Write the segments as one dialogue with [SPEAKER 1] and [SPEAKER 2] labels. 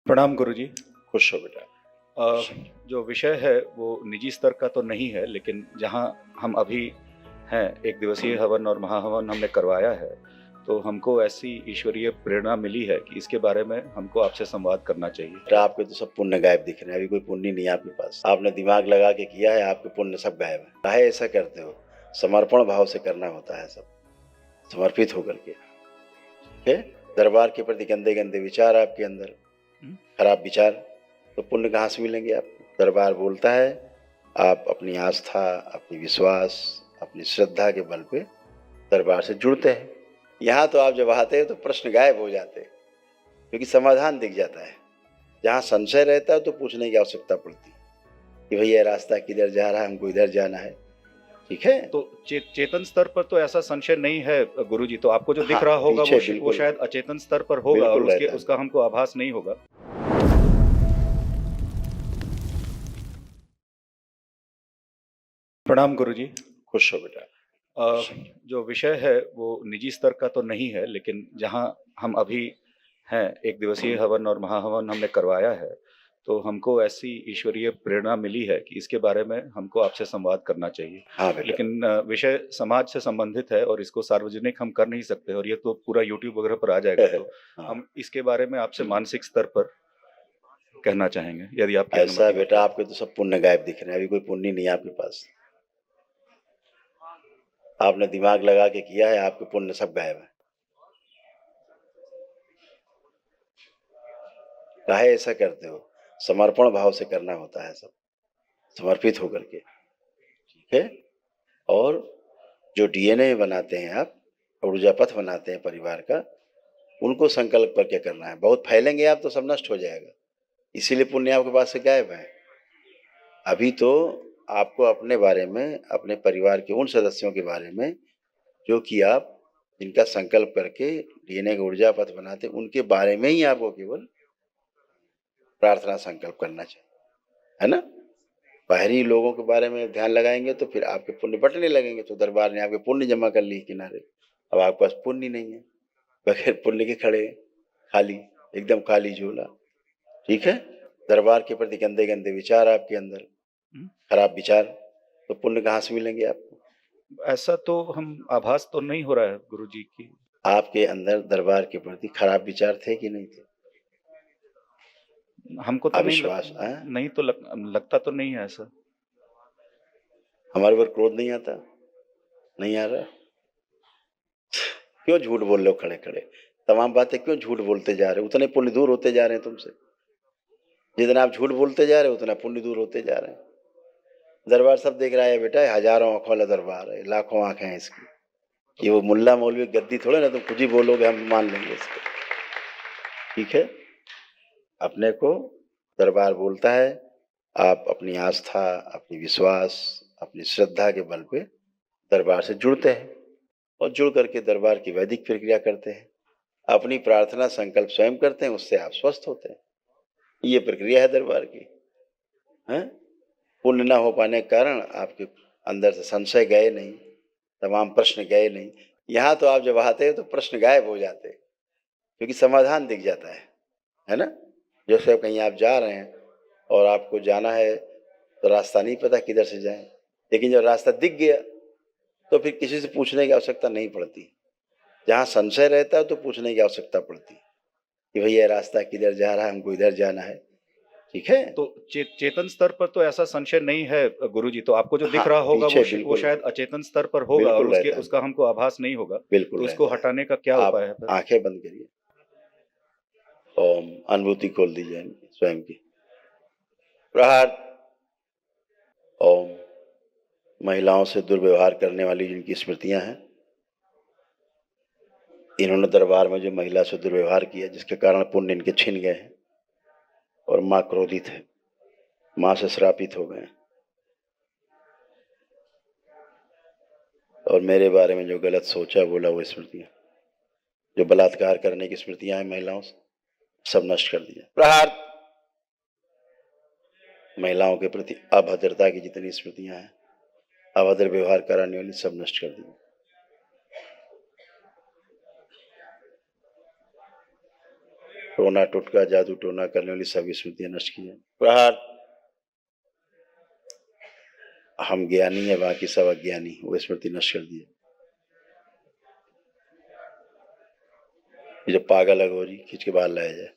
[SPEAKER 1] प्रणाम गुरुजी।
[SPEAKER 2] खुश हो बेटा।
[SPEAKER 1] जो विषय है वो निजी स्तर का तो नहीं है, लेकिन जहाँ हम अभी हैं, एक दिवसीय हवन और महाहवन हमने करवाया है, तो हमको ऐसी ईश्वरीय प्रेरणा मिली है कि इसके बारे में हमको आपसे संवाद करना चाहिए।
[SPEAKER 2] बेटा आपके तो सब पुण्य गायब दिख रहे हैं, अभी कोई पुण्य नहीं है आपके पास। आपने दिमाग लगा के किया है, आपके पुण्य सब गायब है। काहे ऐसा करते हो? समर्पण भाव से करना होता है सब, समर्पित होकर के। ठीक है? दरबार के प्रति गंदे गंदे विचार आपके अंदर, खराब विचार, तो पुण्य कहाँ से मिलेंगे आपको? दरबार बोलता है आप अपनी आस्था, अपनी विश्वास, अपनी श्रद्धा के बल पे दरबार से जुड़ते हैं। यहाँ तो आप जब आते हैं तो प्रश्न गायब हो जाते हैं, क्योंकि समाधान दिख जाता है। जहाँ संशय रहता है तो पूछने की आवश्यकता पड़ती है कि भैया रास्ता किधर जा रहा है, हमको इधर जाना है। ठीक है?
[SPEAKER 1] तो चेतन स्तर पर तो ऐसा संशय नहीं है गुरुजी, तो आपको जो दिख
[SPEAKER 2] हाँ,
[SPEAKER 1] रहा होगा वो
[SPEAKER 2] बिल्कुल
[SPEAKER 1] शायद अचेतन स्तर पर होगा और
[SPEAKER 2] रहता है।
[SPEAKER 1] उसका हमको आभास नहीं होगा। प्रणाम गुरुजी।
[SPEAKER 2] खुश हो बेटा।
[SPEAKER 1] जो विषय है वो निजी स्तर का तो नहीं है, लेकिन जहाँ हम अभी हैं, एक दिवसीय हवन और महाहवन हमने करवाया है, तो हमको ऐसी ईश्वरीय प्रेरणा मिली है कि इसके बारे में हमको आपसे संवाद करना चाहिए।
[SPEAKER 2] हाँ बेटा।
[SPEAKER 1] लेकिन विषय समाज से संबंधित है और इसको सार्वजनिक हम कर नहीं सकते, और ये तो पूरा यूट्यूब वगैरह पर आ जाएगा, तो
[SPEAKER 2] हाँ।
[SPEAKER 1] हम इसके बारे में आपसे मानसिक स्तर पर कहना चाहेंगे, यदि आपकी
[SPEAKER 2] ऐसा
[SPEAKER 1] अनुमति हो
[SPEAKER 2] बेटा
[SPEAKER 1] तो।
[SPEAKER 2] आपके तो सब पुण्य गायब दिख रहे हैं, अभी कोई पुण्य नहीं है आपके पास। आपने दिमाग लगा के किया है, आपके पुण्य सब गायब है। काहे ऐसा करते हो? समर्पण भाव से करना होता है सब, समर्पित होकर के। ठीक है? और जो डीएनए बनाते हैं आप, ऊर्जा पथ बनाते हैं परिवार का, उनको संकल्प करके करना है। बहुत फैलेंगे आप तो सब नष्ट हो जाएगा, इसीलिए पुण्य आपके पास से गायब है। अभी तो आपको अपने बारे में, अपने परिवार के उन सदस्यों के बारे में जो कि आप जिनका संकल्प करके डीएनए का ऊर्जा पथ बनाते, उनके बारे में ही आपको केवल प्रार्थना संकल्प करना चाहिए, है ना? बाहरी लोगों के बारे में ध्यान लगाएंगे तो फिर आपके पुण्य बटने लगेंगे, तो दरबार ने आपके पुण्य जमा कर लिए किनारे। अब आपके पास पुण्य नहीं है, बगैर पुण्य के खड़े, खाली, एकदम खाली झोला। ठीक है? दरबार के प्रति गंदे गंदे विचार आपके अंदर, खराब विचार, तो पुण्य कहाँ से मिलेंगे आपको?
[SPEAKER 1] ऐसा तो हम आभास तो नहीं हो रहा है गुरुजी की।
[SPEAKER 2] आपके अंदर दरबार के प्रति खराब विचार थे कि नहीं थे?
[SPEAKER 1] हमको तो
[SPEAKER 2] अविश्वास
[SPEAKER 1] नहीं तो लगता तो नहीं है ऐसा।
[SPEAKER 2] हमारे ऊपर क्रोध नहीं आता? नहीं आ रहा? क्यों झूठ बोल रहे हो खड़े खड़े? तमाम बातें क्यों झूठ बोलते जा रहे हो? उतने पुण्य दूर होते जा रहे हैं तुमसे। जितना आप झूठ बोलते जा रहे हो उतना पुण्य दूर होते जा रहे हैं। दरबार सब देख रहा है बेटा, हजारों आंखों वाला दरबार है, लाखों आंखें हैं इसकी। कि वो मुल्ला मौलवी गद्दी थोड़े ना, तुम कुछ ही बोलोगे हम मान लेंगे इसको। ठीक है? अपने को दरबार बोलता है आप अपनी आस्था, अपनी विश्वास, अपनी श्रद्धा के बल पे दरबार से जुड़ते हैं, और जुड़ करके दरबार की वैदिक प्रक्रिया करते हैं, अपनी प्रार्थना संकल्प स्वयं करते हैं, उससे आप स्वस्थ होते हैं। ये प्रक्रिया है दरबार की। है? पुण्य न हो पाने के कारण आपके अंदर से संशय गए नहीं, तमाम प्रश्न गए नहीं। यहाँ तो आप जब आते हैं तो प्रश्न गायब हो जाते हैं, क्योंकि समाधान दिख जाता है ना? जैसे अब कहीं आप जा रहे हैं और आपको जाना है तो रास्ता नहीं पता किधर से जाएं, लेकिन जब रास्ता दिख गया तो फिर किसी से पूछने की आवश्यकता नहीं पड़ती। जहाँ संशय रहता है तो पूछने की आवश्यकता पड़ती कि भैया रास्ता किधर जा रहा है, हमको इधर जाना है। ठीक है?
[SPEAKER 1] तो चेतन स्तर पर तो ऐसा संशय नहीं है गुरुजी, तो आपको जो दिख
[SPEAKER 2] हाँ,
[SPEAKER 1] रहा होगा वो शायद अचेतन स्तर पर होगा और
[SPEAKER 2] रहता है।
[SPEAKER 1] उसका हमको आभास नहीं होगा।
[SPEAKER 2] बिल्कुल
[SPEAKER 1] तो उसको
[SPEAKER 2] रहता है।
[SPEAKER 1] हटाने का क्या
[SPEAKER 2] आप
[SPEAKER 1] उपाय है फिर?
[SPEAKER 2] आंखें बंद करिए, ओम, अनुभूति खोल दीजिए स्वयं की। प्रहार। ओम। महिलाओं से दुर्व्यवहार करने वाली जिनकी स्मृतियां हैं, इन्होंने दरबार में जो महिला से दुर्व्यवहार किया जिसके कारण पुण्य इनके छिन गए हैं, और मां क्रोधित है, मां से श्रापित हो गए, और मेरे बारे में जो गलत सोचा बोला वो स्मृतियां, जो बलात्कार करने की स्मृतियां हैं महिलाओं से, सब नष्ट कर दिया। प्रहार। महिलाओं के प्रति अभद्रता की जितनी स्मृतियां हैं, अभद्र व्यवहार कराने वाली, सब नष्ट कर दी। टोना टोटका जादू टोना करने वाली सभी स्मृतियां नष्ट की जाए। प्रहार। हम ज्ञानी है, बाकी सब अज्ञानी, वो स्मृति नष्ट कर दिए। ये जो पागल अघोरी खींच के बाहर लाया जाए,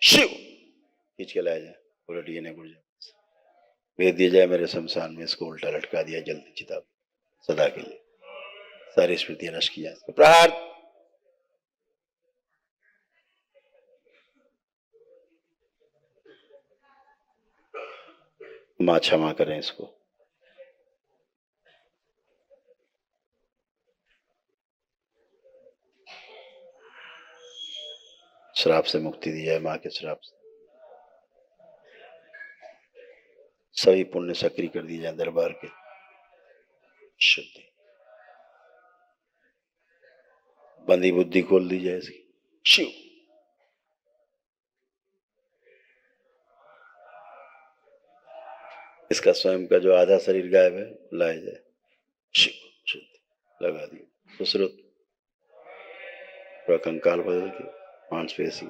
[SPEAKER 2] शिव खींच के लाया जाए, उलट ये नहीं गुड़ जाए, भेज दिया जाए मेरे शमशान में, इसको उल्टा लटका दिया जल्दी चिता सदा के लिए, सारी स्मृतियां नष्ट की जाए। प्रहार। मां क्षमा करें इसको। श्राप से मुक्ति दी जाए, मां के श्राप से। सभी पुण्य सक्रिय कर दिए जाए दरबार के, शुद्धि। बंदी बुद्धि खोल दी जाए इसकी, शिव। इसका स्वयं का जो आधा शरीर गायब है लाया जाए, शिव शुद्धि लगा दिए। सुश्रुत पूरा कंकाल बदल के मांसपेशी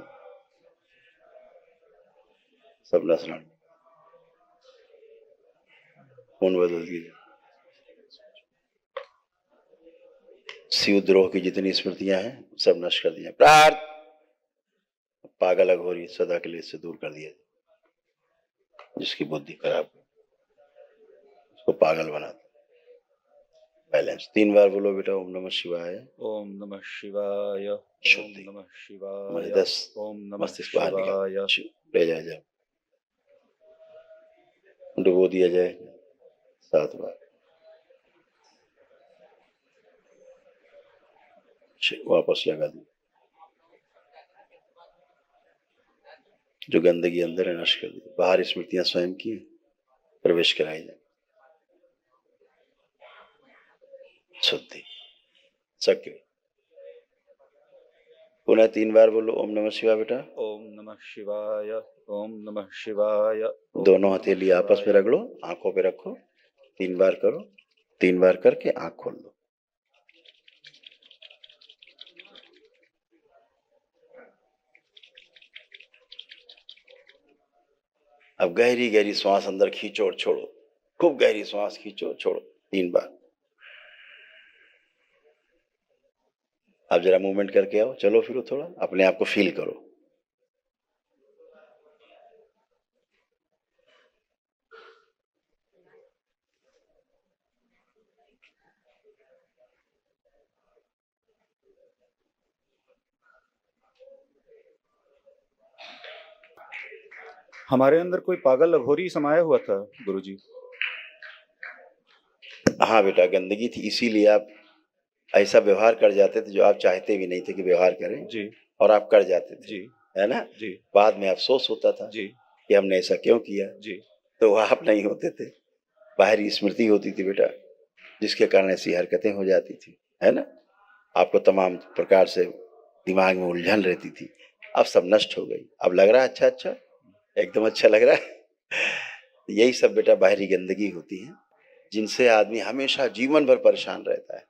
[SPEAKER 2] सब नसना खून बदल दिए। शिवद्रोह की जितनी स्मृतियां हैं सब नष्ट कर दिया। प्रार्थ। पागल अघोरी सदा के लिए इससे दूर कर दिया, जिसकी बुद्धि खराब उसको पागल बना दे। बैलेंस 3 बार बोलो बेटा, ओम नमः शिवाय।
[SPEAKER 1] ओम नमः शिवाय। ओम
[SPEAKER 2] शुद्धि।
[SPEAKER 1] नमः शिवाय।
[SPEAKER 2] 10
[SPEAKER 1] ओम नमः
[SPEAKER 2] मस्तिष्क बाहर
[SPEAKER 1] शिवाय।
[SPEAKER 2] निकाल, ले जाया जाए, डुबो दिया जाए 7 बार, वापस लगा दी। जो गंदगी अंदर है नष्ट कर दी, बाहर स्मृतियां स्वयं की प्रवेश कराई जाए, शुद्धि सक्रिय। पुनः 3 बार बोलो ओम नमः शिवाय बेटा।
[SPEAKER 1] ओम नमः शिवाय। ओम नमः शिवाय।
[SPEAKER 2] दोनों हथेली आपस में रगड़ो, आंखों पे रखो, 3 बार करो, 3 बार करके आंख खोल दो। अब गहरी गहरी श्वास अंदर खींचो और छोड़ो, खूब गहरी श्वास खींचो छोड़ो 3 बार। अब जरा मूवमेंट करके आओ, चलो फिरो थोड़ा, अपने आप को फील करो।
[SPEAKER 1] हमारे अंदर कोई पागल अघोरी समाया हुआ था गुरुजी।
[SPEAKER 2] हाँ बेटा, गंदगी थी, इसीलिए आप ऐसा व्यवहार कर जाते थे जो आप चाहते भी नहीं थे कि व्यवहार करें
[SPEAKER 1] जी।
[SPEAKER 2] और आप कर जाते थे
[SPEAKER 1] जी।
[SPEAKER 2] है ना
[SPEAKER 1] जी।
[SPEAKER 2] बाद में अफसोस होता था
[SPEAKER 1] जी।
[SPEAKER 2] कि हमने ऐसा क्यों किया।
[SPEAKER 1] जी।
[SPEAKER 2] तो आप नहीं होते थे, बाहरी स्मृति होती थी बेटा, जिसके कारण ऐसी हरकतें हो जाती थी, है ना। आपको तमाम प्रकार से दिमाग में उलझन रहती थी, अब सब नष्ट हो गई। अब लग रहा है अच्छा, अच्छा एकदम अच्छा लग रहा है। यही सब बेटा बाहरी गंदगी होती है, जिनसे आदमी हमेशा जीवन भर परेशान रहता है।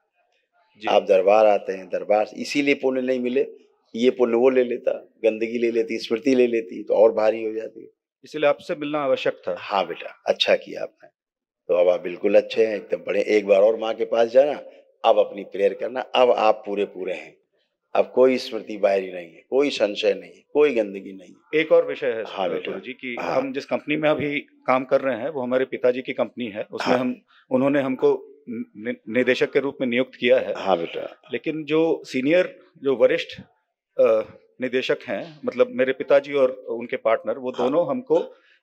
[SPEAKER 2] आप दरबार आते हैं, दरबार इसीलिए पुण्य नहीं मिले, ये पुण्य वो ले लेता, गंदगी ले लेती, स्मृति ले लेती तो और भारी हो जाती।
[SPEAKER 1] इसलिए आपसे मिलना आवश्यक था।
[SPEAKER 2] हाँ बेटा, अच्छा किया आपने। तो अब आप बिल्कुल अच्छे हैं, एकदम बड़े। एक बार और माँ के पास जाना, अब अपनी प्रेयर करना, अब आप पूरे पूरे हैं। अब कोई स्मृति बाहरी नहीं है, कोई संशय नहीं है, कोई गंदगी नहीं है।
[SPEAKER 1] एक और विषय है
[SPEAKER 2] हाँ बेटा।
[SPEAKER 1] गुरुजी कि
[SPEAKER 2] हाँ।
[SPEAKER 1] हम जिस कंपनी में अभी काम कर रहे हैं वो हमारे पिताजी की कंपनी है, उसमें
[SPEAKER 2] हाँ।
[SPEAKER 1] उन्होंने हमको निदेशक के रूप में नियुक्त किया है।
[SPEAKER 2] हाँ बेटा।
[SPEAKER 1] लेकिन जो सीनियर, जो वरिष्ठ निदेशक हैं, मतलब मेरे पिताजी और उनके पार्टनर, वो दोनों हमको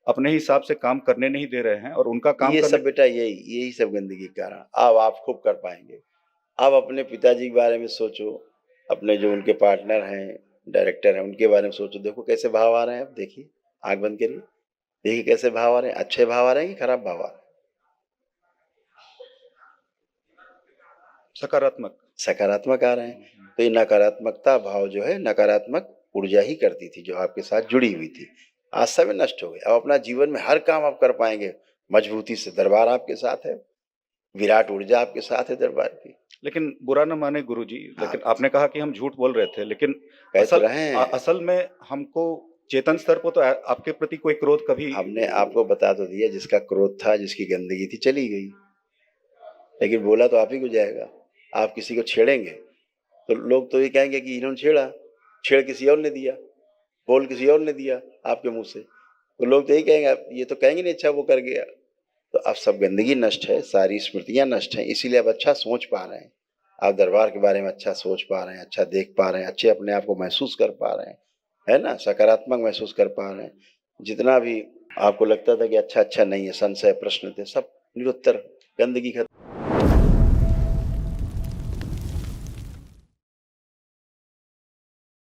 [SPEAKER 1] अपने हिसाब से काम करने नहीं दे रहे हैं और उनका काम
[SPEAKER 2] ये
[SPEAKER 1] करने...
[SPEAKER 2] सब बेटा यही सब गंदगी के कारण। अब आप खूब कर पाएंगे। अब अपने पिताजी के बारे में सोचो, अपने जो उनके पार्टनर हैं, डायरेक्टर हैं, उनके बारे में सोचो। देखो कैसे भाव आ रहे हैं, अब देखिए, आंख बंद करिए, देखिए कैसे भाव आ रहे हैं। अच्छे भाव आ रहे हैं कि खराब भाव आ रहे हैं?
[SPEAKER 1] सकारात्मक।
[SPEAKER 2] सकारात्मक आ रहे हैं। तो ये नकारात्मकता भाव जो है, नकारात्मक ऊर्जा ही करती थी जो आपके साथ जुड़ी हुई थी, आज सब नष्ट हो गए। अब अपना जीवन में हर काम आप कर पाएंगे मजबूती से। दरबार आपके साथ है, विराट ऊर्जा आपके साथ है दरबार की।
[SPEAKER 1] लेकिन बुरा ना माने गुरुजी,
[SPEAKER 2] हाँ।
[SPEAKER 1] लेकिन आपने कहा कि हम झूठ बोल रहे थे, लेकिन
[SPEAKER 2] कह तो
[SPEAKER 1] असल
[SPEAKER 2] रहे हैं।
[SPEAKER 1] असल में हमको चेतन स्तर पर तो आपके प्रति कोई क्रोध कभी
[SPEAKER 2] हमने आपको बता तो दिया, जिसका क्रोध था, जिसकी गंदगी थी, चली गई। लेकिन बोला तो आप ही को जाएगा। आप किसी को छेड़ेंगे तो लोग तो ये कहेंगे कि इन्होंने छेड़ा, छेड़ किसी और ने दिया, बोल किसी और ने दिया आपके मुंह से, तो लोग तो यही कहेंगे, आप ये तो कहेंगे नहीं अच्छा वो कर गया। तो अब सब गंदगी नष्ट है, सारी स्मृतियां नष्ट हैं, इसीलिए आप अच्छा सोच पा रहे हैं। आप दरबार के बारे में अच्छा सोच पा रहे हैं, अच्छा देख पा रहे हैं, अच्छे अपने आप को महसूस कर पा रहे हैं, है ना, सकारात्मक महसूस कर पा रहे हैं। जितना भी आपको लगता था कि अच्छा अच्छा नहीं है, संशय प्रश्न थे, सब निरुत्तर, गंदगी खत्म।